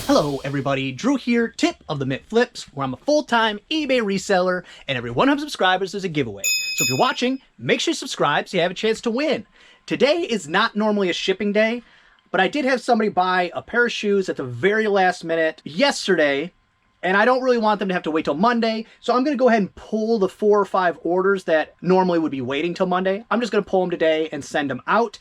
Hello everybody, Drew here, tip of the Mitt Flips, where I'm a full-time eBay reseller, and every 100 subscribers is a giveaway. So if you're watching, make sure you subscribe so you have a chance to win. Today is not normally a shipping day, but I did have somebody buy a pair of shoes at the very last minute yesterday, and I don't really want them to have to wait till Monday, so I'm going to go ahead and pull the 4 or 5 orders that normally would be waiting till Monday. I'm just going to pull them today and send them out,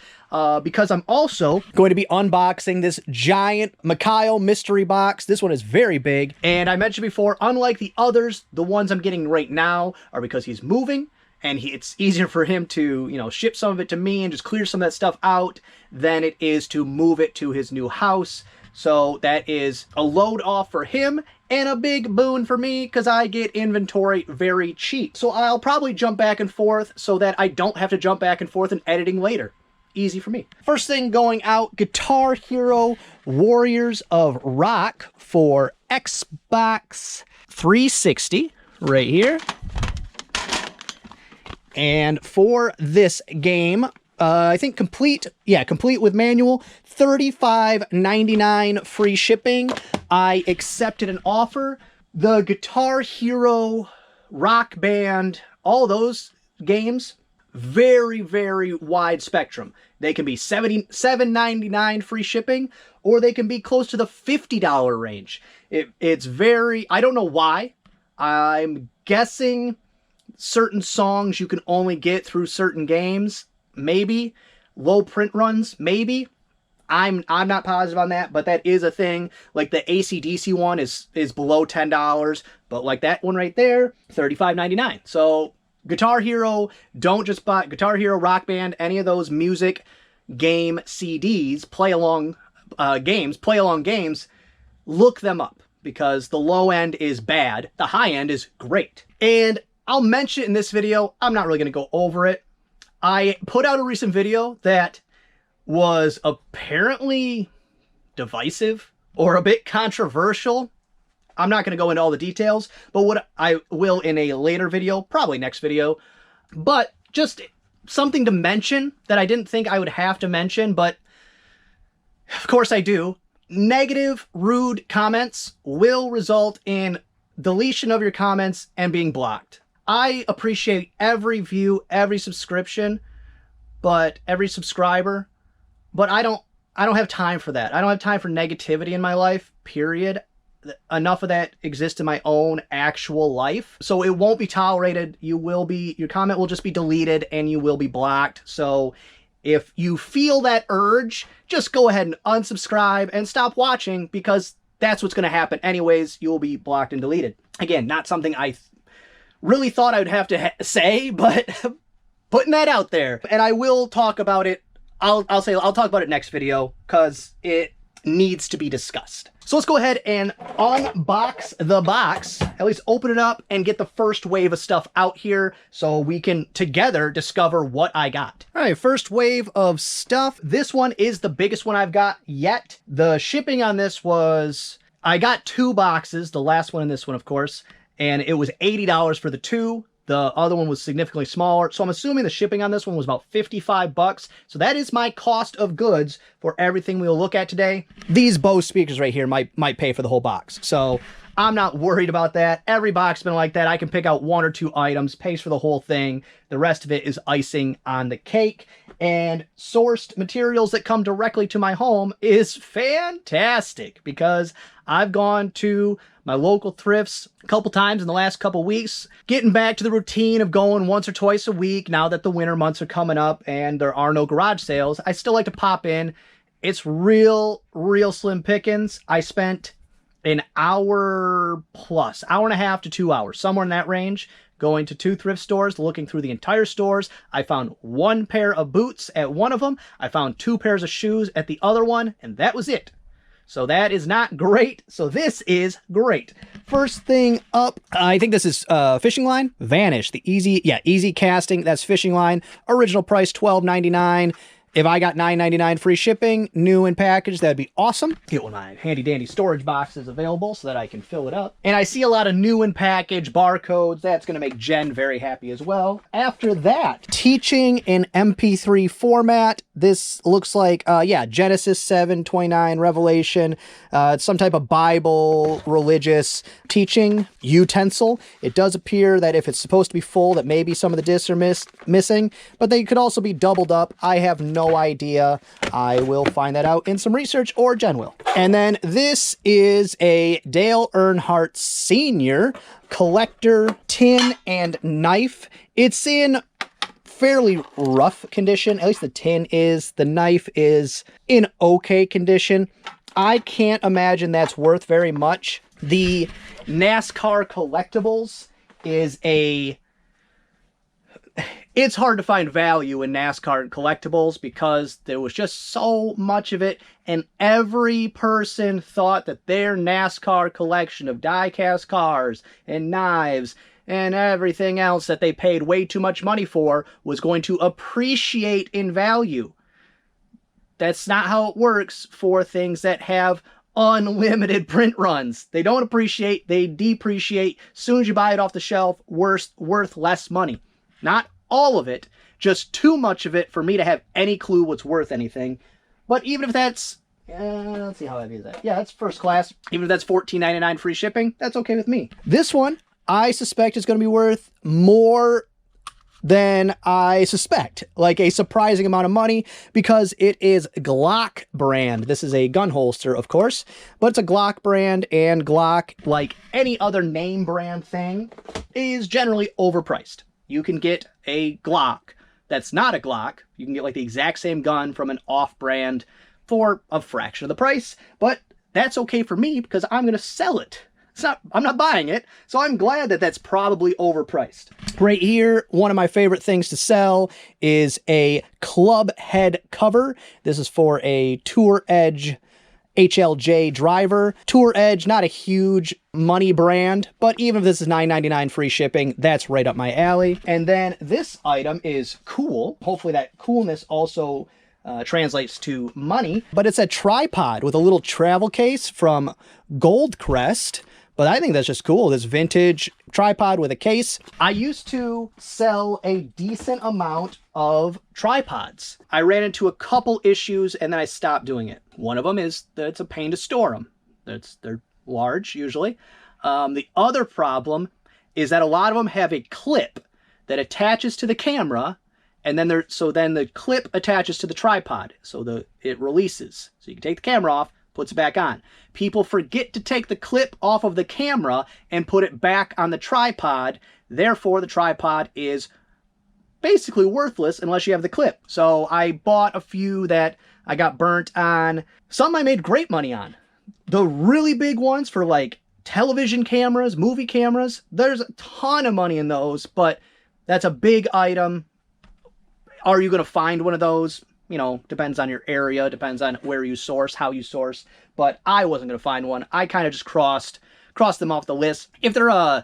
because I'm also going to be unboxing this giant Mikhail mystery box. This one is very big, and I mentioned before, unlike the others, the ones I'm getting right now are because he's moving, and it's easier for him to, you know, ship some of it to me and just clear some of that stuff out than it is to move it to his new house. So that is a load off for him and a big boon for me because I get inventory very cheap. So I'll probably jump back and forth so that I don't have to jump back and forth in editing later. Easy for me. First thing going out, Guitar Hero Warriors of Rock for Xbox 360 right here. And for this game, I think complete with manual, $35.99 free shipping. I accepted an offer. The Guitar Hero, Rock Band, all those games, very, very wide spectrum. They can be $7.99 free shipping, or they can be close to the $50 range. It's very, I don't know why. I'm guessing certain songs you can only get through certain games. Maybe. Low print runs, maybe. I'm not positive on that, but that is a thing. Like the AC/DC one is below $10, but like that one right there, $35.99. So Guitar Hero, don't just buy Guitar Hero, Rock Band, any of those music game CDs, play along games, look them up because the low end is bad, the high end is great. And I'll mention it in this video, I'm not really going to go over it. I put out a recent video that was apparently divisive or a bit controversial. I'm not going to go into all the details, but what I will in a later video, probably next video, but just something to mention that I didn't think I would have to mention, but of course I do. Negative, rude comments will result in deletion of your comments and being blocked. I appreciate every view, every subscription, but every subscriber, but I don't have time for that. I don't have time for negativity in my life, period. Enough of that exists in my own actual life. So it won't be tolerated. Your comment will just be deleted and you will be blocked. So if you feel that urge, just go ahead and unsubscribe and stop watching because that's what's going to happen anyways. You will be blocked and deleted. Again, not something I really thought I would have to say, but putting that out there. And I will talk about it. I'll talk about it next video because it needs to be discussed. So let's go ahead and unbox the box, at least open it up and get the first wave of stuff out here so we can together discover what I got. All right, first wave of stuff. This one is the biggest one I've got yet. The shipping on this was, I got 2 boxes, the last one and this one, of course, and it was $80 for the 2. The other one was significantly smaller. So I'm assuming the shipping on this one was about 55 bucks. So that is my cost of goods for everything we will look at today. These Bose speakers right here might pay for the whole box. So I'm not worried about that. Every box has been like that. I can pick out 1 or 2 items, pays for the whole thing. The rest of it is icing on the cake. And sourced materials that come directly to my home is fantastic because I've gone to my local thrifts a couple times in the last couple weeks, getting back to the routine of going once or twice a week now that the winter months are coming up and there are no garage sales. I still like to pop in. It's real slim pickings. I spent an hour plus, hour and a half to 2 hours, somewhere in that range, going to 2 thrift stores, looking through the entire stores. I found 1 pair of boots at one of them. I found 2 pairs of shoes at the other one, and that was it. So that is not great. So this is great. First thing up, I think this is fishing line. Vanish, the easy casting. That's fishing line. Original price $12.99. If I got $9.99 free shipping, new and packaged, that'd be awesome. Get one of my handy dandy storage boxes available so that I can fill it up. And I see a lot of new and packaged barcodes. That's going to make Jen very happy as well. After that, teaching in MP3 format. This looks like, yeah, Genesis 7:29, Revelation. It's some type of Bible, religious teaching utensil. It does appear that if it's supposed to be full, that maybe some of the discs are missing, but they could also be doubled up. I have no idea. I will find that out in some research, or Jen will. And then this is a Dale Earnhardt Sr. collector tin and knife. It's in fairly rough condition. At least the tin is. The knife is in okay condition. I can't imagine that's worth very much. The NASCAR collectibles is it's hard to find value in NASCAR collectibles because there was just so much of it, and every person thought that their NASCAR collection of die-cast cars and knives and everything else that they paid way too much money for was going to appreciate in value. That's not how it works for things that have unlimited print runs. They don't appreciate, they depreciate. Soon as you buy it off the shelf, worth less money. Not all of it, just too much of it for me to have any clue what's worth anything. But even if that's, let's see how heavy is that. Yeah, that's first class. Even if that's $14.99 free shipping, that's okay with me. This one, I suspect is going to be worth more than I suspect, like a surprising amount of money, because it is Glock brand. This is a gun holster, of course, but it's a Glock brand, and Glock, like any other name brand thing, is generally overpriced. You can get a Glock that's not a Glock. You can get like the exact same gun from an off-brand for a fraction of the price, but that's okay for me because I'm going to sell it. I'm not buying it, so I'm glad that that's probably overpriced. Right here, one of my favorite things to sell is a club head cover. This is for a Tour Edge HLJ driver. Tour Edge, not a huge money brand, but even if this is $9.99 free shipping, that's right up my alley. And then this item is cool. Hopefully that coolness also translates to money, but it's a tripod with a little travel case from Goldcrest. But I think that's just cool, this vintage tripod with a case. I used to sell a decent amount of tripods. I ran into a couple issues and then I stopped doing it. One of them is that it's a pain to store them. They're large, usually. The other problem is that a lot of them have a clip that attaches to the camera, and then then the clip attaches to the tripod, so it releases. So you can take the camera off, puts it back on. People forget to take the clip off of the camera and put it back on the tripod. Therefore, the tripod is basically worthless unless you have the clip. So I bought a few that I got burnt on. Some I made great money on. The really big ones for like television cameras, movie cameras, there's a ton of money in those, but that's a big item. Are you going to find one of those? You know, depends on your area, depends on where you source, how you source. But I wasn't going to find one. I kind of just crossed them off the list. If they're a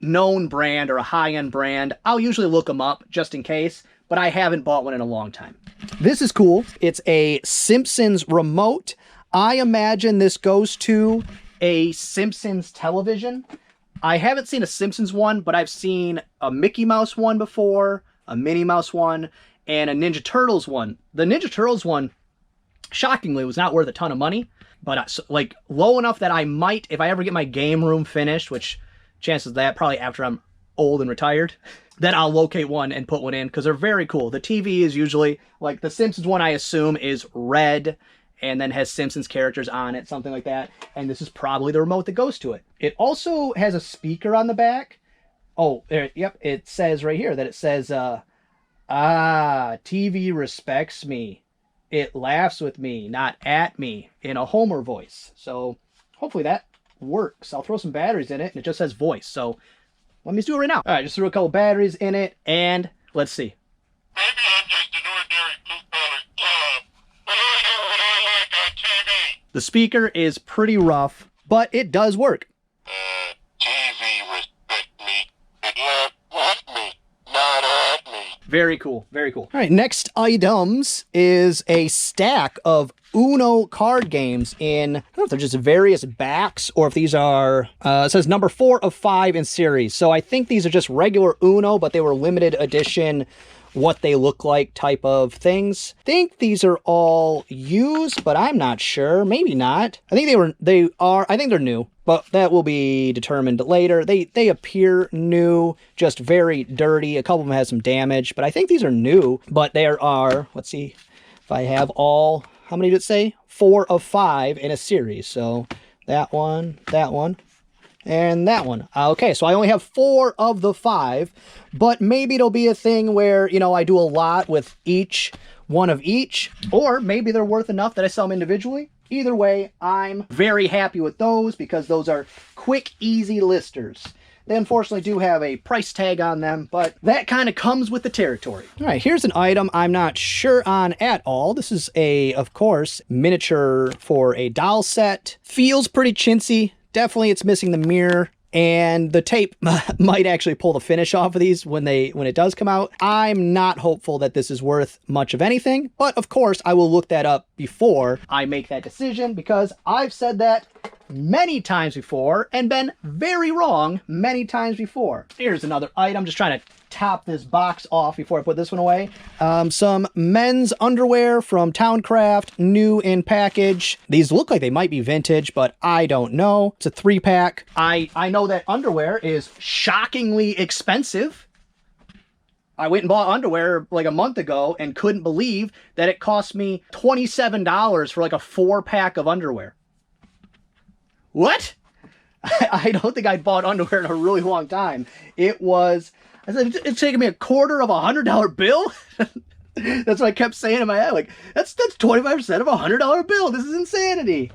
known brand or a high-end brand, I'll usually look them up just in case, but I haven't bought one in a long time. This is cool. It's a Simpsons remote. I imagine this goes to a Simpsons television. I haven't seen a Simpsons one, but I've seen a Mickey Mouse one before, a Minnie Mouse one, and a Ninja Turtles one. The Ninja Turtles one, shockingly, was not worth a ton of money, but like low enough that I might, if I ever get my game room finished, which chances of that probably after I'm old and retired, then I'll locate one and put one in because they're very cool. The TV is usually, like the Simpsons one I assume is red and then has Simpsons characters on it, something like that. And this is probably the remote that goes to it. It also has a speaker on the back. Oh, yep, it says right here that it says, TV respects me. It laughs with me, not at me, in a Homer voice. So hopefully that works. I'll throw some batteries in it, and it just says voice. So let me just do it right now. All right, just threw a couple batteries in it, and let's see. Maybe I'm just an ordinary blue-collar slob, but I know what I like on TV. The speaker is pretty rough, but it does work. TV respect me. It love me, not at me. Very cool. Very cool. All right, next items is a stack of Uno card games in, I don't know if they're just various backs or if these are, it says number 4 of 5 in series. So I think these are just regular Uno, but they were limited edition, what they look like type of things. I think these are all used, but I'm not sure. Maybe not. I think I think they're new, but that will be determined later. They appear new, just very dirty. A couple of them have some damage, but I think these are new. But there are, let's see if I have all, how many did it say? 4 of 5 in a series. So that one, and that one. Okay, so I only have 4 of the 5, but maybe it'll be a thing where, you know, I do a lot with each one of each, or maybe they're worth enough that I sell them individually. Either way, I'm very happy with those because those are quick, easy listers. They unfortunately do have a price tag on them, but that kind of comes with the territory. All right, here's an item I'm not sure on at all. This is of course, miniature for a doll set. Feels pretty chintzy. Definitely it's missing the mirror, and the tape might actually pull the finish off of these when it does come out. I'm not hopeful that this is worth much of anything, but of course I will look that up before I make that decision because I've said that many times before and been very wrong many times before. Here's another item, just trying to top this box off before I put this one away. Some men's underwear from Towncraft, new in package. These look like they might be vintage, but I don't know. It's a 3-pack. I know that underwear is shockingly expensive. I went and bought underwear like a month ago and couldn't believe that it cost me $27 for like a 4-pack of underwear. What? I don't think I'd bought underwear in a really long time. I said, it's taking me a quarter of $100 bill? That's what I kept saying in my head. Like, that's 25% of a $100 bill. This is insanity.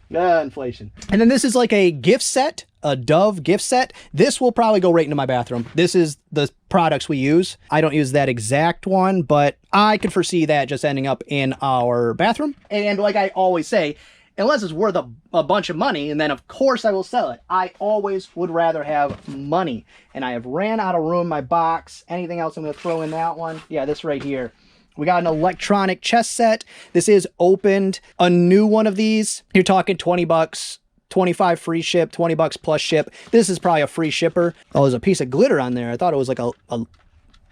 Inflation. And then this is like a gift set, a Dove gift set. This will probably go right into my bathroom. This is the products we use. I don't use that exact one, but I could foresee that just ending up in our bathroom. And like I always say, unless it's worth a bunch of money, and then of course I will sell it. I always would rather have money. And I have ran out of room in my box. Anything else I'm going to throw in that one? Yeah, this right here. We got an electronic chess set. This is opened. A new one of these. You're talking 20 bucks, 25 free ship, 20 bucks plus ship. This is probably a free shipper. Oh, there's a piece of glitter on there. I thought it was like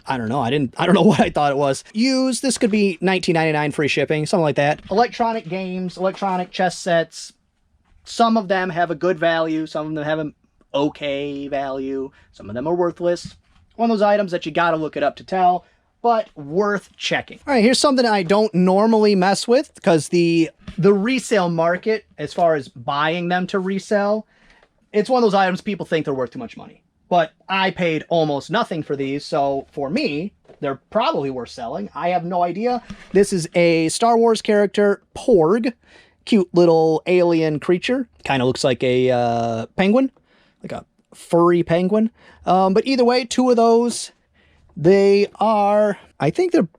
I don't know. I don't know what I thought it was. Used. This could be $19.99 free shipping, something like that. Electronic games, electronic chess sets. Some of them have a good value. Some of them have an okay value. Some of them are worthless. One of those items that you got to look it up to tell, but worth checking. All right, here's something I don't normally mess with because the resale market, as far as buying them to resell, it's one of those items people think they're worth too much money. But I paid almost nothing for these, so for me, they're probably worth selling. I have no idea. This is a Star Wars character, Porg. Cute little alien creature. Kind of looks like a penguin, like a furry penguin. But either way, 2 of those. They are, I think they're,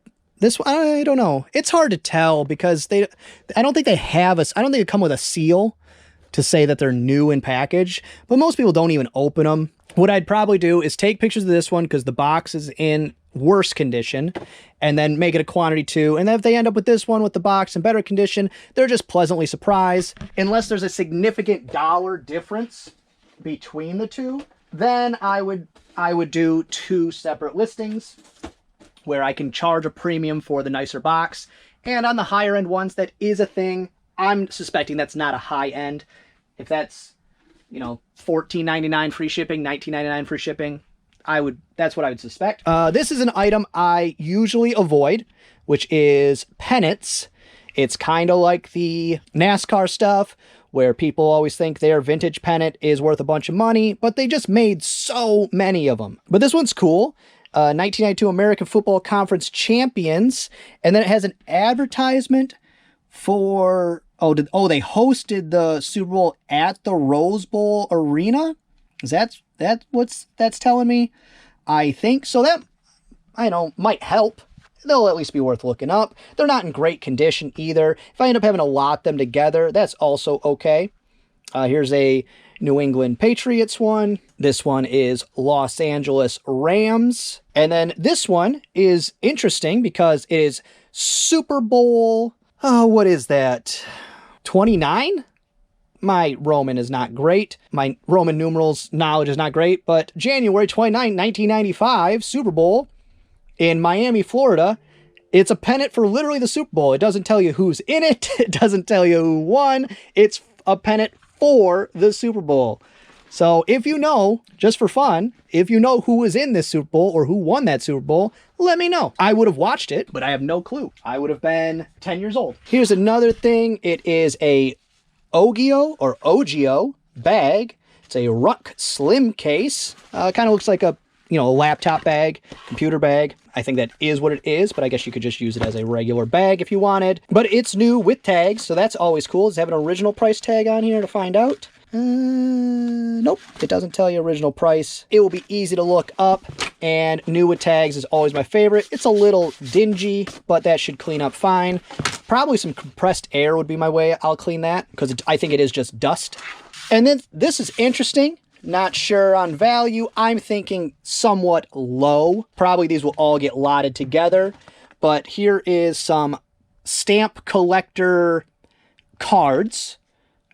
this one, I don't know. It's hard to tell because I don't think they come with a seal to say that they're new in package, but most people don't even open them. What I'd probably do is take pictures of this one because the box is in worse condition and then make it a quantity 2. And then if they end up with this one with the box in better condition, they're just pleasantly surprised. Unless there's a significant dollar difference between the 2, then I would do 2 separate listings where I can charge a premium for the nicer box. And on the higher end ones, that is a thing. I'm suspecting that's not a high end. If that's, you know, $14.99 free shipping, $19.99 free shipping, that's what I would suspect. This is an item I usually avoid, which is pennants. It's kind of like the NASCAR stuff where people always think their vintage pennant is worth a bunch of money, but they just made so many of them. But this one's cool. 1992 American Football Conference champions. And then it has an advertisement for, they hosted the Super Bowl at the Rose Bowl Arena? Is that what's that's telling me? I think so. That, I know, might help. They'll at least be worth looking up. They're not in great condition either. If I end up having to lot them together, that's also okay. Here's a New England Patriots one. This one is Los Angeles Rams. And then this one is interesting because it is Super Bowl, oh, what is that? 29? My Roman is not great. My Roman numerals knowledge is not great, but January 29, 1995, Super Bowl in Miami, Florida. It's a pennant for literally the Super Bowl. It doesn't tell you who's in it. It doesn't tell you who won. It's a pennant for the Super Bowl. So if you know, just for fun, if you know who was in this Super Bowl or who won that Super Bowl, let me know. I would have watched it, but I have no clue. I would have been 10 years old. Here's another thing. It is a Ogio bag. It's a Ruck Slim case. Kind of looks like a laptop bag, computer bag. I think that is what it is, but I guess you could just use it as a regular bag if you wanted. But it's new with tags, so that's always cool. Does it have an original price tag on here to find out? Nope, it doesn't tell you original price. It will be easy to look up, and new with tags is always my favorite. It's a little dingy, but that should clean up fine. Probably some compressed air would be my way. I'll clean that because I think it is just dust. And then this is interesting. Not sure on value. I'm thinking somewhat low. Probably these will all get lotted together. But here is some stamp collector cards.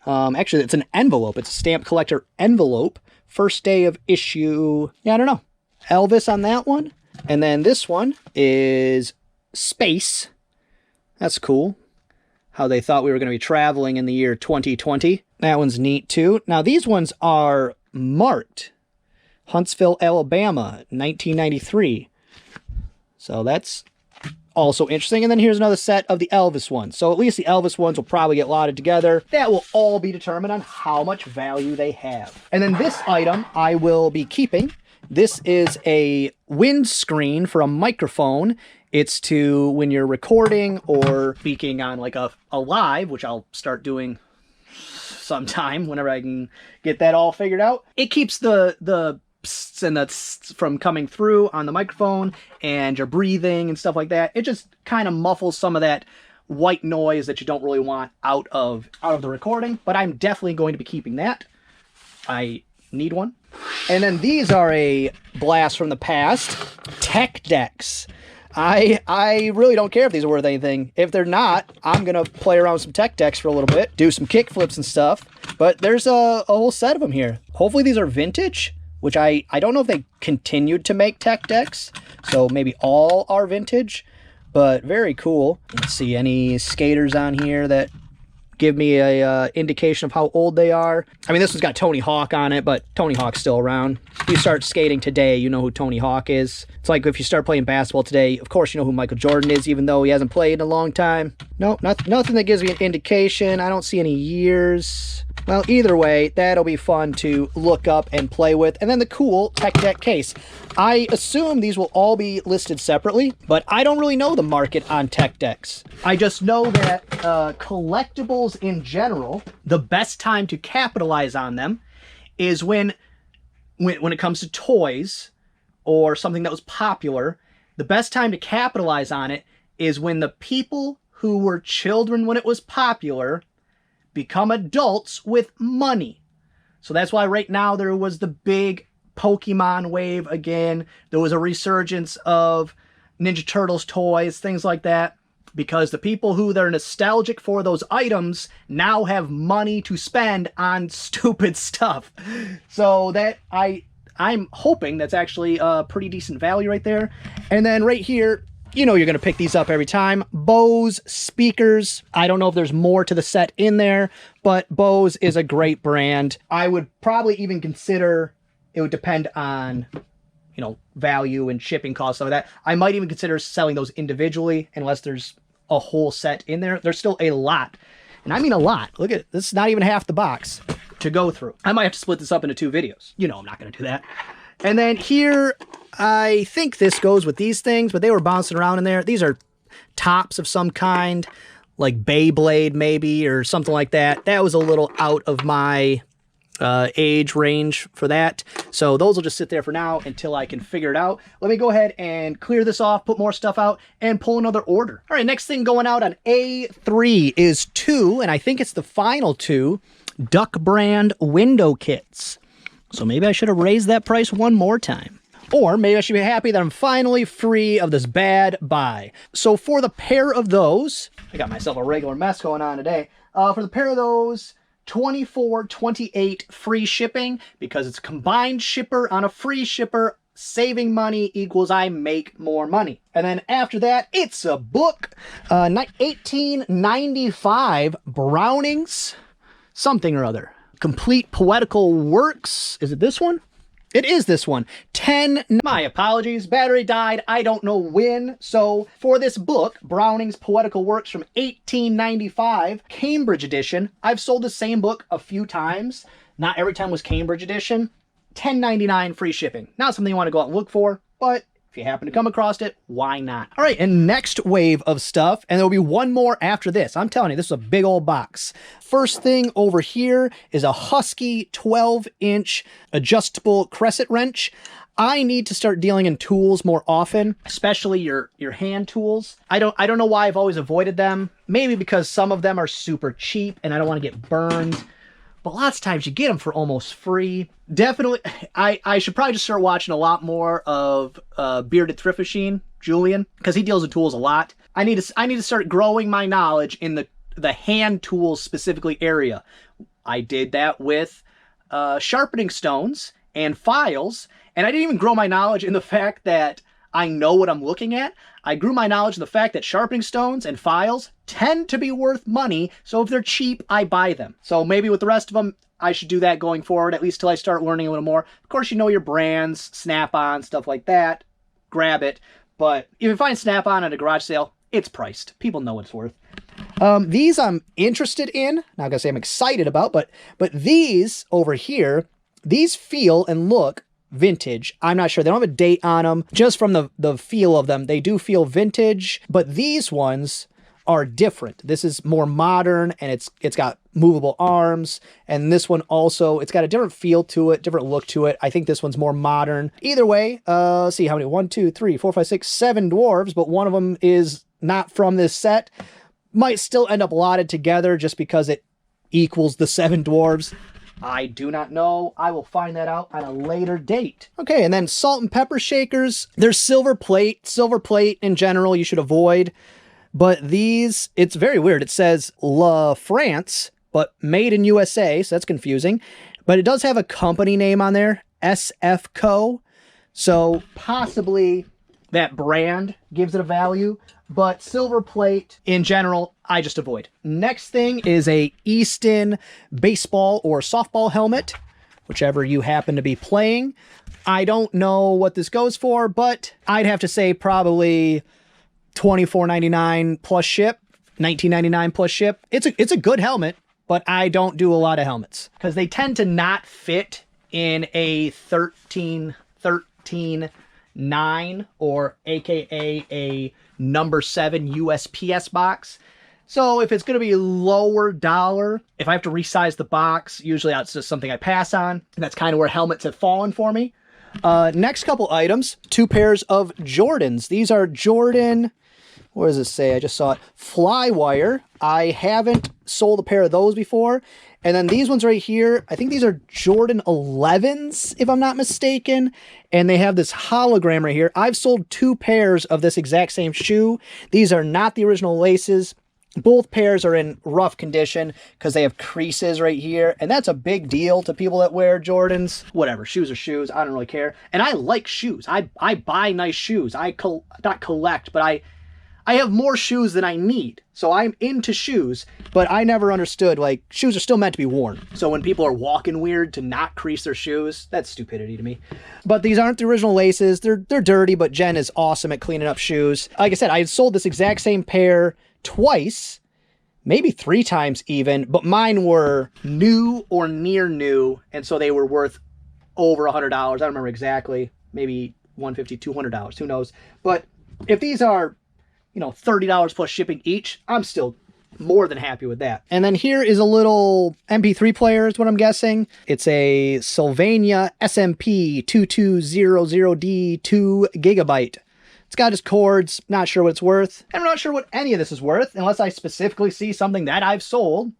Actually, it's an envelope. It's a stamp collector envelope. First day of issue. Yeah, I don't know. Elvis on that one. And then this one is Space. That's cool. How they thought we were going to be traveling in the year 2020. That one's neat too. Now these ones are marked. Huntsville, Alabama, 1993. So that's also interesting. And then here's another set of the Elvis ones. So at least the Elvis ones will probably get lotted together. That will all be determined on how much value they have. And then this item I will be keeping. This is a windscreen for a microphone. It's to when you're recording or speaking on like a live, which I'll start doing sometime whenever I can get that all figured out. It keeps the pssts and the tss from coming through on the microphone and your breathing and stuff like that. It just kind of muffles some of that white noise that you don't really want out of the recording, but I'm definitely going to be keeping that. I need one. And then these are a blast from the past. Tech decks. I really don't care if these are worth anything. If they're not, I'm going to play around with some tech decks for a little bit, do some kick flips and stuff. But there's a whole set of them here. Hopefully these are vintage, which I don't know if they continued to make tech decks. So maybe all are vintage, but very cool. Let's see, any skaters on here that give me a indication of how old they are. I mean, this one's got Tony Hawk on it, but Tony Hawk's still around. If you start skating today, you know who Tony Hawk is. It's like if you start playing basketball today, of course you know who Michael Jordan is, even though he hasn't played in a long time. Nope, nothing that gives me an indication. I don't see any years. Well, either way, that'll be fun to look up and play with. And then the cool tech deck case. I assume these will all be listed separately, but I don't really know the market on tech decks. I just know that collectibles in general, the best time to capitalize on them is when it comes to toys or something that was popular. The best time to capitalize on it is when the people who were children when it was popular become adults with money. So that's why right now there was the big Pokemon wave again. There was a resurgence of Ninja Turtles toys, things like that, because the people who they're nostalgic for those items now have money to spend on stupid stuff. So that I'm hoping that's actually a pretty decent value right there. And then right here, you know you're going to pick these up every time. Bose speakers. I don't know if there's more to the set in there, but Bose is a great brand. I would probably even consider, it would depend on, you know, value and shipping costs, some of that. I might even consider selling those individually unless there's a whole set in there. There's still a lot. And I mean a lot. Look at it. This is not even half the box to go through. I might have to split this up into 2 videos. You know I'm not going to do that. And then here, I think this goes with these things, but they were bouncing around in there. These are tops of some kind, like Beyblade maybe, or something like that. That was a little out of my age range for that. So those will just sit there for now until I can figure it out. Let me go ahead and clear this off, put more stuff out, and pull another order. All right, next thing going out on A3 is 2, and I think it's the final 2, Duck brand window kits. So maybe I should have raised that price one more time. Or maybe I should be happy that I'm finally free of this bad buy. So for the pair of those, I got myself a regular mess going on today. For the pair of those, $24.28 free shipping, because it's combined shipper on a free shipper. Saving money equals I make more money. And then after that, it's a book. 1895 Browning's something or other. Complete Poetical Works. Is it this one? It is this one. 10. My apologies. Battery died. I don't know when. So for this book, Browning's Poetical Works from 1895, Cambridge edition. I've sold the same book a few times. Not every time was Cambridge edition. $10.99 free shipping. Not something you want to go out and look for, but if you happen to come across it, why not? All right, and next wave of stuff, and there'll be one more after this. I'm telling you, this is a big old box. First thing over here is a Husky 12-inch adjustable crescent wrench. I need to start dealing in tools more often, especially your hand tools. I don't know why I've always avoided them. Maybe because some of them are super cheap and I don't want to get burned. But lots of times you get them for almost free. Definitely, I should probably just start watching a lot more of Bearded Thrift Machine, Julian, because he deals with tools a lot. I need to start growing my knowledge in the hand tools specifically area. I did that with sharpening stones and files, and I didn't even grow my knowledge in the fact that I know what I'm looking at. I grew my knowledge in the fact that sharpening stones and files tend to be worth money, so if they're cheap, I buy them. So maybe with the rest of them, I should do that going forward, at least till I start learning a little more. Of course, you know your brands, Snap-on, stuff like that. Grab it. But if you find Snap-on at a garage sale, it's priced. People know what it's worth. These I'm interested in. Not gonna say I'm excited about, but these over here, these feel and look vintage. I'm not sure. They don't have a date on them. Just from the feel of them, they do feel vintage, but these ones are different. This is more modern, and it's got movable arms, and this one also, it's got a different feel to it, different look to it. I think this one's more modern. Either way, let's see how many, 1, 2, 3, 4, 5, 6, 7 dwarves, but one of them is not from this set. Might still end up lotted together just because it equals the 7 dwarves. I do not know. I will find that out on a later date. Okay, and then salt and pepper shakers. There's silver plate. Silver plate in general you should avoid. But these, it's very weird. It says La France, but made in USA, so that's confusing. But it does have a company name on there, SF Co. So possibly that brand gives it a value. But silver plate, in general, I just avoid. Next thing is a Easton baseball or softball helmet, whichever you happen to be playing. I don't know what this goes for, but I'd have to say probably $24.99 plus ship, $19.99 plus ship. It's a good helmet, but I don't do a lot of helmets because they tend to not fit in a 13.9 or AKA a number 7 USPS box. So if it's going to be lower dollar, if I have to resize the box, usually that's just something I pass on. And that's kind of where helmets have fallen for me. Next couple items, 2 pairs of Jordans. These are Jordan, what does it say? I just saw it. Flywire. I haven't sold a pair of those before. And then these ones right here, I think these are Jordan 11s, if I'm not mistaken. And they have this hologram right here. I've sold 2 pairs of this exact same shoe. These are not the original laces. Both pairs are in rough condition because they have creases right here. And that's a big deal to people that wear Jordans. Whatever, shoes are shoes. I don't really care. And I like shoes. I buy nice shoes. Not collect, but I have more shoes than I need. So I'm into shoes, but I never understood, like, shoes are still meant to be worn. So when people are walking weird to not crease their shoes, that's stupidity to me. But these aren't the original laces. They're dirty, but Jen is awesome at cleaning up shoes. Like I said, I had sold this exact same pair twice, maybe 3 times even, but mine were new or near new, and so they were worth over $100. I don't remember exactly. Maybe $150, $200, who knows. But if these are, you know, $30 plus shipping each, I'm still more than happy with that. And then here is a little MP3 player is what I'm guessing. It's a Sylvania SMP 2200D 2 gigabyte. It's got its cords, not sure what it's worth. And I'm not sure what any of this is worth unless I specifically see something that I've sold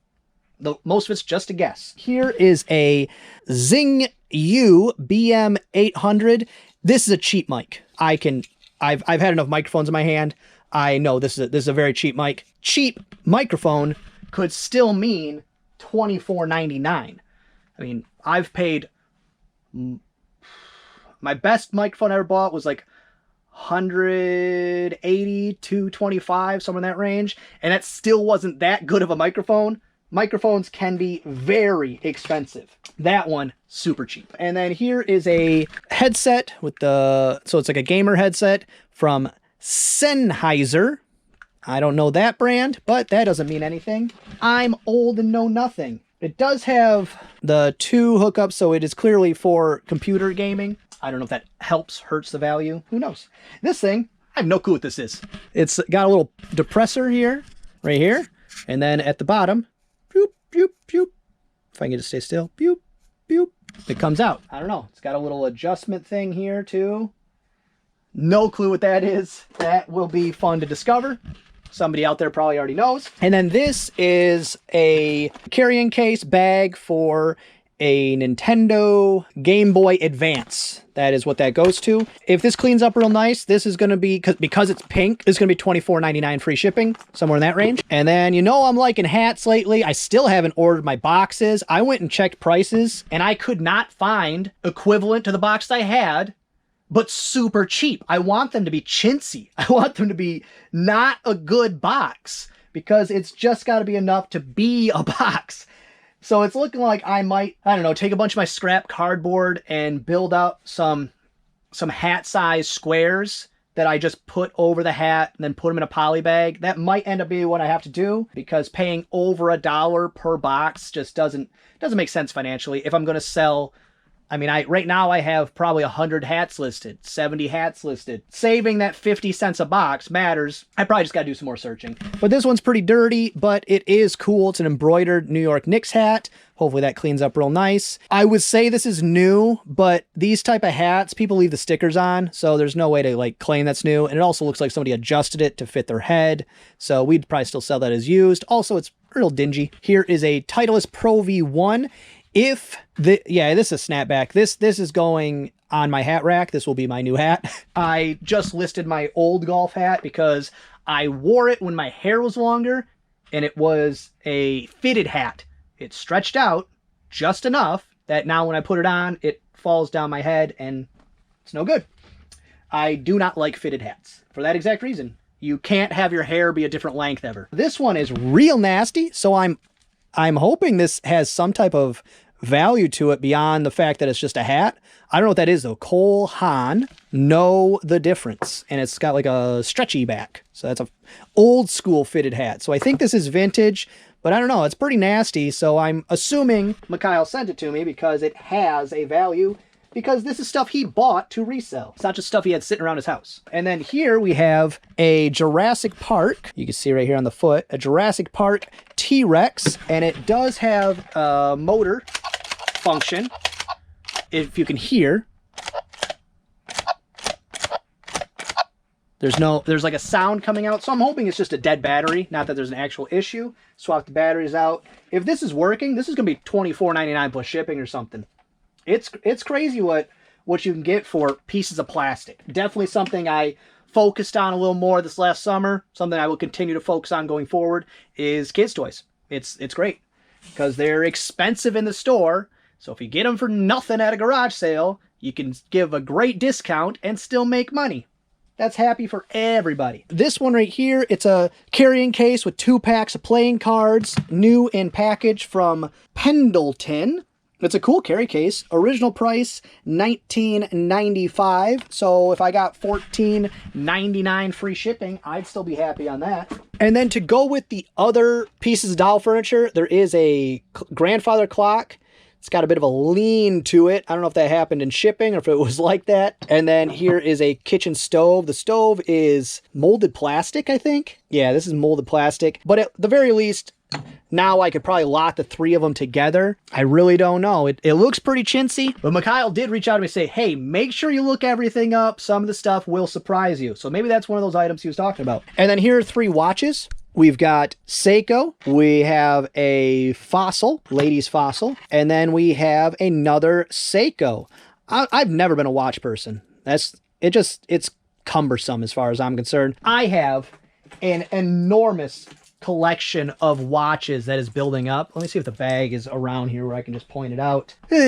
most of it's just a guess. Here is a Zing U BM800. This is a cheap mic. I've had enough microphones in my hand. I know this is a very cheap mic. Cheap microphone could still mean $24.99. I mean, I've paid, my best microphone I ever bought was like $180 to $225, somewhere in that range, and that still wasn't that good of a microphone. Microphones can be very expensive. That one, super cheap. And then here is a headset with so it's like a gamer headset from Sennheiser. I don't know that brand, but that doesn't mean anything. I'm old and know nothing. It does have the 2 hookups, so it is clearly for computer gaming. I don't know if that helps, hurts the value. Who knows? This thing, I have no clue what this is. It's got a little depressor here, right here, and then at the bottom, boop, boop, boop. If I can get it to stay still, boop, boop. It comes out. I don't know. It's got a little adjustment thing here too. No clue what that is. That will be fun to discover. Somebody out there probably already knows. And then this is a carrying case bag for a Nintendo Game Boy Advance. That is what that goes to. If this cleans up real nice, this is going to be, because it's pink, it's going to be $24.99 free shipping, somewhere in that range. And then, you know, I'm liking hats lately. I still haven't ordered my boxes. I went and checked prices, and I could not find equivalent to the box I had, but super cheap. I want them to be chintzy. I want them to be not a good box, because it's just got to be enough to be a box. So it's looking like I might, I don't know, take a bunch of my scrap cardboard and build out some hat size squares that I just put over the hat and then put them in a poly bag. That might end up being what I have to do, because paying over $1 per box just doesn't make sense financially. If I'm going to sell, I mean, right now I have probably 100 hats listed, 70 hats listed. Saving that 50 cents a box matters. I probably just got to do some more searching. But this one's pretty dirty, but it is cool. It's an embroidered New York Knicks hat. Hopefully that cleans up real nice. I would say this is new, but these type of hats, people leave the stickers on, so there's no way to like claim that's new. And it also looks like somebody adjusted it to fit their head. So we'd probably still sell that as used. Also, it's real dingy. Here is a Titleist Pro V1. This is a snapback. This is going on my hat rack. This will be my new hat. I just listed my old golf hat because I wore it when my hair was longer, and it was a fitted hat. It stretched out just enough that now when I put it on, it falls down my head and it's no good. I do not like fitted hats for that exact reason. You can't have your hair be a different length ever. This one is real nasty, so I'm hoping this has some type of value to it beyond the fact that it's just a hat. I don't know what that is though. Cole Haan, know the difference. And it's got like a stretchy back. So that's a old school fitted hat. So I think this is vintage, but I don't know. It's pretty nasty. So I'm assuming Mikhail sent it to me because it has a value, because this is stuff he bought to resell. It's not just stuff he had sitting around his house. And then here we have a Jurassic Park. You can see right here on the foot, a Jurassic Park T-Rex, and it does have a motor function, if you can hear. There's like a sound coming out, so I'm hoping it's just a dead battery, not that there's an actual issue. Swap the batteries out. If this is working, this is gonna be $24.99 plus shipping or something. It's crazy what you can get for pieces of plastic. Definitely something I focused on a little more this last summer. Something I will continue to focus on going forward is kids' toys. It's great because they're expensive in the store. So if you get them for nothing at a garage sale, you can give a great discount and still make money. That's happy for everybody. This one right here, it's a carrying case with 2 packs of playing cards, new in package from Pendleton. It's a cool carry case. Original price, $19.95. So if I got $14.99 free shipping, I'd still be happy on that. And then to go with the other pieces of doll furniture, there is a grandfather clock. It's got a bit of a lean to it. I don't know if that happened in shipping or if it was like that. And then here is a kitchen stove. The stove is molded plastic, I think. Yeah, this is molded plastic. But at the very least, now I could probably lock the 3 of them together. I really don't know. It looks pretty chintzy, but Mikhail did reach out to me and say, hey, make sure you look everything up. Some of the stuff will surprise you. So maybe that's one of those items he was talking about. And then here are 3 watches. we've got Seiko, we have a Fossil, ladies Fossil, and then we have another Seiko. I've never been a watch person. It's cumbersome as far as I'm concerned. I have an enormous collection of watches that is building up. Let me see if the bag is around here where I can just point it out. Nope,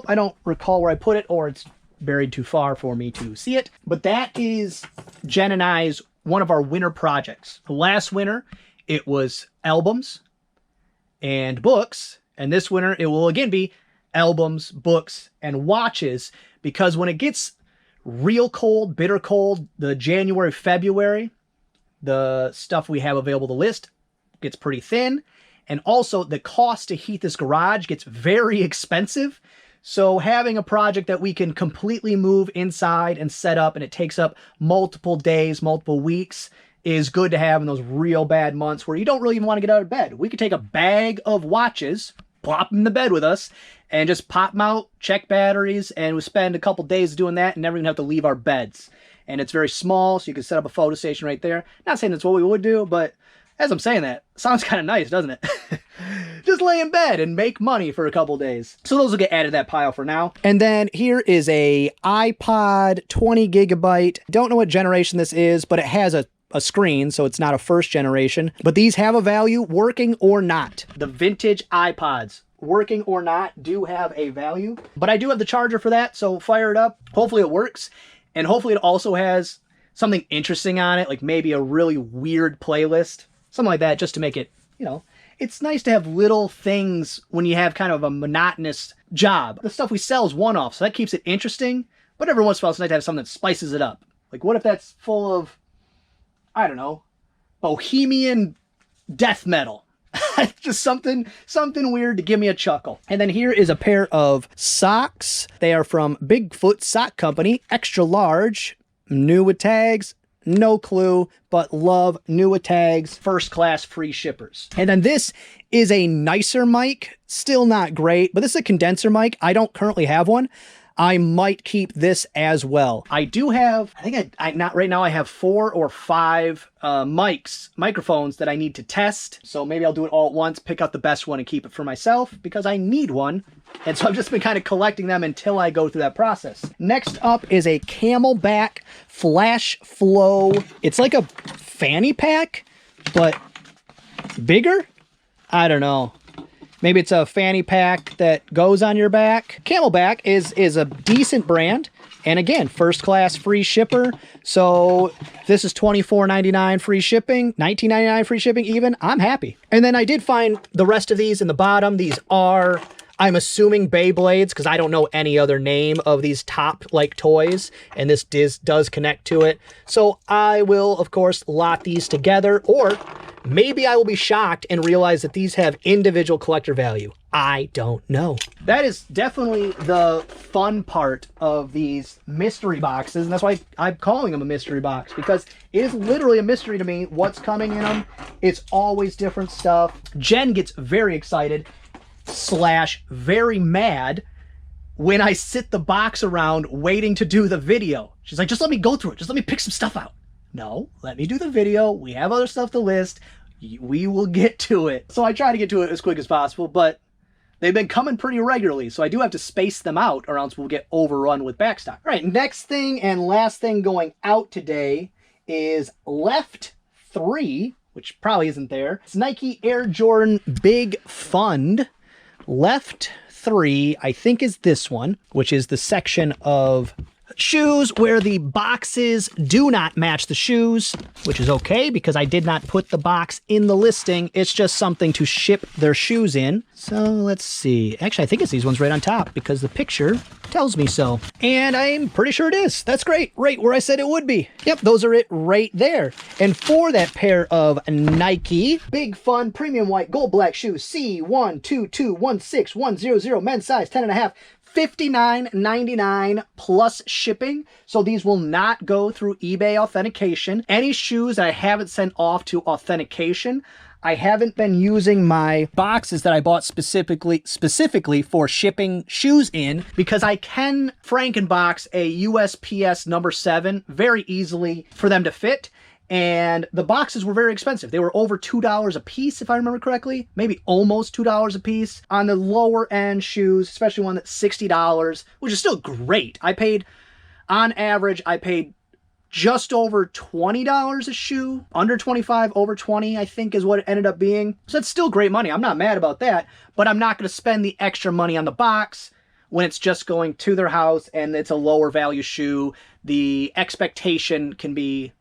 I don't recall where I put it, or it's buried too far for me to see it. But that is Jen and I's one of our winter projects. Last winter, it was albums and books, and this winter it will again be albums, books, and watches, because when it gets real cold, bitter cold, the January, February, the stuff we have available to list gets pretty thin. And also the cost to heat this garage gets very expensive. So having a project that we can completely move inside and set up, and it takes up multiple days, multiple weeks, is good to have in those real bad months where you don't really even want to get out of bed. We could take a bag of watches, plop them in the bed with us, and just pop them out, check batteries, and we spend a couple days doing that and never even have to leave our beds. And it's very small, so you can set up a photo station right there. Not saying that's what we would do, but as I'm saying that, it sounds kind of nice, doesn't it? Just lay in bed and make money for a couple days. So those will get added to that pile for now. And then here is a iPod 20 gigabyte. Don't know what generation this is, but it has a screen, so it's not a first generation. But these have a value, working or not. The vintage iPods, working or not, do have a value. But I do have the charger for that, so fire it up. Hopefully it works. And hopefully it also has something interesting on it, like maybe a really weird playlist, something like that, just to make it, you know, it's nice to have little things when you have kind of a monotonous job. The stuff we sell is one-off, so that keeps it interesting, but every once in a while it's nice to have something that spices it up. Like, what if that's full of, I don't know, bohemian death metal? Just something weird to give me a chuckle. And then here is a pair of socks. They are from Bigfoot Sock Company, extra large, new with tags, no clue, but love new with tags, first class free shippers. And then this is a nicer mic, still not great, but this is a condenser mic. I don't currently have one. I might keep this as well. I do have, I think not right now, I have 4 or 5 microphones that I need to test. So maybe I'll do it all at once, pick out the best one and keep it for myself because I need one. And so I've just been kind of collecting them until I go through that process. Next up is a Camelback Flash Flow. It's like a fanny pack, but bigger? I don't know. Maybe it's a fanny pack that goes on your back. Camelback is a decent brand. And again, first class free shipper. So this is $24.99 free shipping, $19.99 free shipping even. I'm happy. And then I did find the rest of these in the bottom. These are, I'm assuming, Beyblades, because I don't know any other name of these top-like toys, and this does connect to it. So I will, of course, lot these together, or maybe I will be shocked and realize that these have individual collector value. I don't know. That is definitely the fun part of these mystery boxes, and that's why I'm calling them a mystery box, because it is literally a mystery to me what's coming in them. It's always different stuff. Jen gets very excited / very mad when I sit the box around waiting to do the video. She's like, just let me go through it. Just let me pick some stuff out. No, let me do the video. We have other stuff to list. We will get to it. So I try to get to it as quick as possible, but they've been coming pretty regularly, so I do have to space them out or else we'll get overrun with backstock. All right, next thing and last thing going out today is Left 3, which probably isn't there. It's Nike Air Jordan Big Fund. Left 3, I think, is this one, which is the section of shoes where the boxes do not match the shoes, which is okay because I did not put the box in the listing. It's just something to ship their shoes in. So let's see. Actually, I think it's these ones right on top because the picture tells me so. And I'm pretty sure it is. That's great. Right where I said it would be. Yep, those are it right there. And for that pair of Nike Big Fun Premium White Gold Black shoes, C12216100, men's size 10.5, $59.99 plus shipping. So these will not go through eBay authentication. Any shoes I haven't sent off to authentication, I haven't been using my boxes that I bought specifically for shipping shoes in, because I can Frankenbox a USPS number 7 very easily for them to fit. And the boxes were very expensive. They were over $2 a piece, if I remember correctly. Maybe almost $2 a piece. On the lower end shoes, especially one that's $60, which is still great. On average, I paid just over $20 a shoe. Under 25, over 20, I think is what it ended up being. So that's still great money. I'm not mad about that. But I'm not going to spend the extra money on the box when it's just going to their house and it's a lower value shoe. The expectation can be,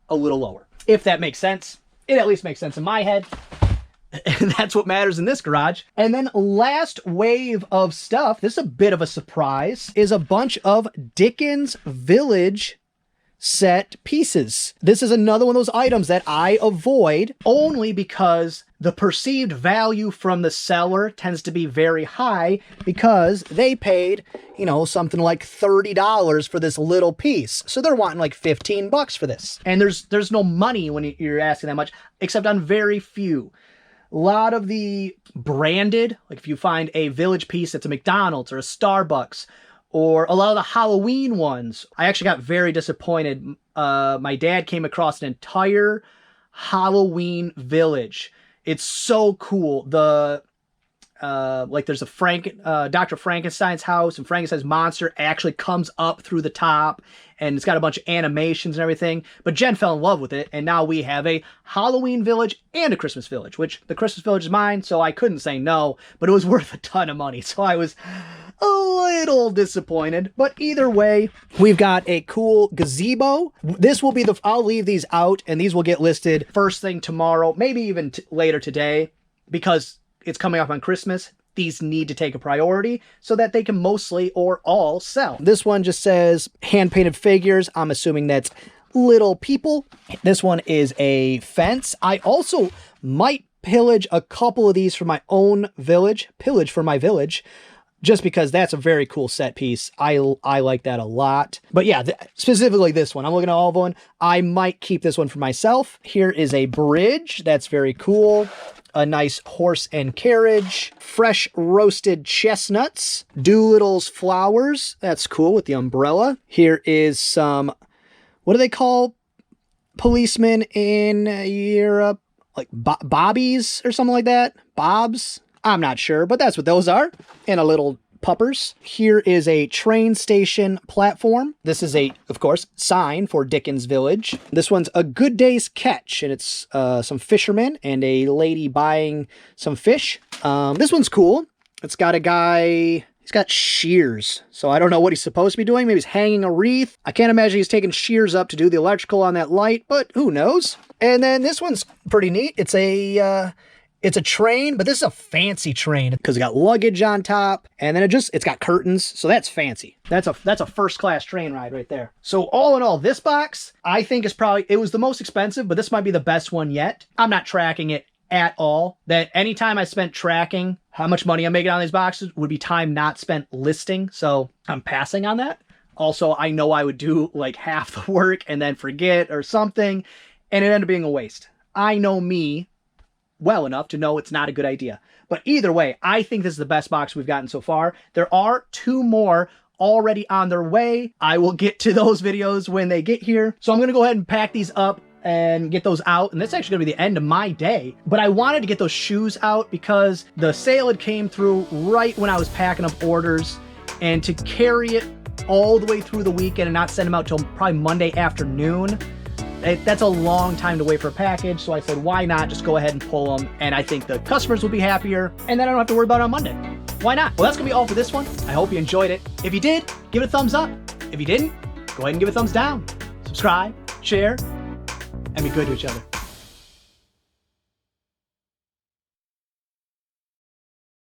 a little lower. If that makes sense. It at least makes sense in my head. And that's what matters in this garage. And then last wave of stuff, this is a bit of a surprise, is a bunch of Dickens Village set pieces. This is another one of those items that I avoid only because the perceived value from the seller tends to be very high because they paid, something like $30 for this little piece. So they're wanting like $15 for this. And there's no money when you're asking that much, except on very few. A lot of the branded, like if you find a Village piece at a McDonald's or a Starbucks, or a lot of the Halloween ones, I actually got very disappointed. My dad came across an entire Halloween Village. It's so cool. There's a Dr. Frankenstein's house, and Frankenstein's monster actually comes up through the top, and it's got a bunch of animations and everything. But Jen fell in love with it, and now we have a Halloween Village and a Christmas Village, which the Christmas Village is mine, so I couldn't say no, but it was worth a ton of money, so I was a little disappointed. But either way, we've got a cool gazebo. This will be I'll leave these out, and these will get listed first thing tomorrow, maybe even later today, because it's coming up on Christmas. These need to take a priority so that they can mostly or all sell. This one just says hand-painted figures. I'm assuming that's little people. This one is a fence. I also might pillage a couple of these for my own village. Pillage for my village. Just because that's a very cool set piece. I like that a lot. But yeah, specifically this one. I'm looking at all of them. I might keep this one for myself. Here is a bridge. That's very cool. A nice horse and carriage. Fresh roasted chestnuts. Doolittle's flowers. That's cool with the umbrella. Here is some, what do they call policemen in Europe? Like bobbies or something like that? Bobs? I'm not sure, but that's what those are. And a little puppers. Here is a train station platform. This is of course, sign for Dickens Village. This one's a good day's catch, and it's some fishermen and a lady buying some fish. This one's cool. It's got a guy, he's got shears, so I don't know what he's supposed to be doing. Maybe he's hanging a wreath. I can't imagine he's taking shears up to do the electrical on that light, but who knows? And then this one's pretty neat. It's a train, but this is a fancy train because it got luggage on top, and then it's got curtains, so that's fancy. That's a first-class train ride right there. So all in all, this box, I think it was the most expensive, but this might be the best one yet. I'm not tracking it at all. That anytime I spent tracking how much money I'm making on these boxes would be time not spent listing, so I'm passing on that. Also, I know I would do like half the work and then forget or something, and it ended up being a waste. I know me well enough to know it's not a good idea. But either way, I think this is the best box we've gotten so far. There are 2 more already on their way. I will get to those videos when they get here. So I'm going to go ahead and pack these up and get those out. And that's actually going to be the end of my day. But I wanted to get those shoes out because the sale had came through right when I was packing up orders. And to carry it all the way through the weekend and not send them out till probably Monday afternoon, that's a long time to wait for a package, so I said, why not just go ahead and pull them, and I think the customers will be happier, and then I don't have to worry about it on Monday. Why not? Well, that's gonna be all for this one. I hope you enjoyed it. If you did, give it a thumbs up. If you didn't, go ahead and give it a thumbs down. Subscribe, share, and be good to each other.